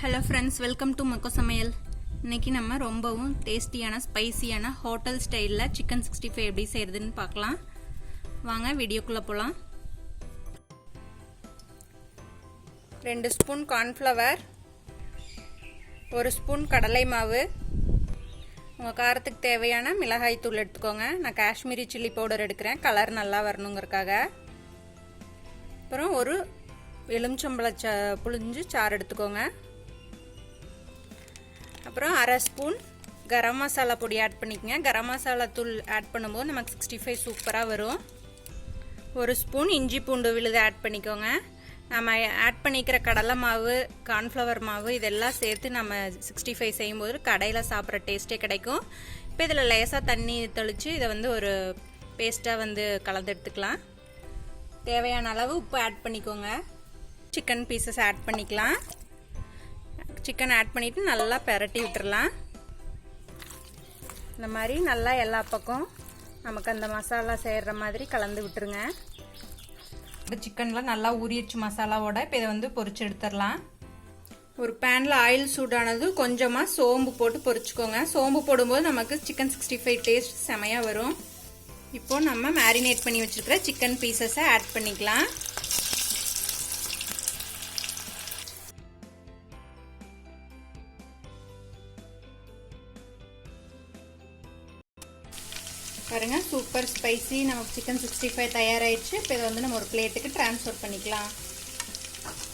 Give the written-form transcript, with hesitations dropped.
Hello friends, welcome to மக்கோ சமையல். இன்றைக்கி நம்ம ரொம்பவும் டேஸ்டியான ஸ்பைசியான ஹோட்டல் ஸ்டைலில் சிக்கன் 65 எப்படி செய்கிறதுன்னு பார்க்கலாம். வாங்க வீடியோக்குள்ளே போகலாம். 2 ஸ்பூன் கார்ன்ஃப்ளவர், 1 ஸ்பூன் கடலை மாவு, உங்கள் காரத்துக்கு தேவையான மிளகாய் தூள் எடுத்துக்கோங்க. நான் காஷ்மீரி சில்லி பவுடர் எடுக்கிறேன், கலர் நல்லா வரணுங்கிறதுக்காக. அப்புறம் ஒரு எலுமிச்சம்பழ புளிஞ்சு சாறு எடுத்துக்கோங்க. அப்புறம் அரை ஸ்பூன் கரம் மசாலா பொடி ஆட் பண்ணிக்கங்க. கரம் மசாலா தூள் ஆட் பண்ணும்போது நமக்கு 65 சூப்பராக வரும். 1 ஸ்பூன் இஞ்சி பூண்டு விழுது ஆட் பண்ணிக்கோங்க. நம்ம ஆட் பண்ணிக்கிற கடலை மாவு, கார்ன்ஃப்ளவர் மாவு இதெல்லாம் சேர்த்து நம்ம 65 செய்யும்போது கடையில் சாப்பிட்ற டேஸ்ட்டே கிடைக்கும். இப்போ இதில் லேசாக தண்ணி தெளித்து இதை ஒரு பேஸ்ட்டாக கலந்து எடுத்துக்கலாம். தேவையான அளவு உப்பு ஆட் பண்ணிக்கோங்க. சிக்கன் பீசஸ் ஆட் பண்ணிக்கலாம். சிக்கன் ஆட் பண்ணிவிட்டு நல்லா பெரட்டி விட்டுறலாம். இந்த மாதிரி நல்லா எல்லா பக்கம் நமக்கு அந்த மசாலா சேர்கிற மாதிரி கலந்து விட்டுருங்க. இப்போ சிக்கனில் நல்லா ஊறிடுச்சு மசாலாவோட. இப்போ இதை பொரிச்சு எடுத்துடலாம். ஒரு பேனில் ஆயில் சூடானது கொஞ்சமாக சோம்பு போட்டு பொரிச்சுக்கோங்க. சோம்பு போடும்போது நமக்கு சிக்கன் 65 டேஸ்ட் செமையாக வரும். இப்போது நம்ம மேரினேட் பண்ணி வச்சுருக்கிற சிக்கன் பீசஸை ஆட் பண்ணிக்கலாம். பாருங்கள், சூப்பர் ஸ்பைசி நமக்கு சிக்கன் 65 தயாராகிடுச்சு. இப்போ இதை நம்ம ஒரு பிளேட்டுக்கு ட்ரான்ஸ்ஃபர் பண்ணிக்கலாம்.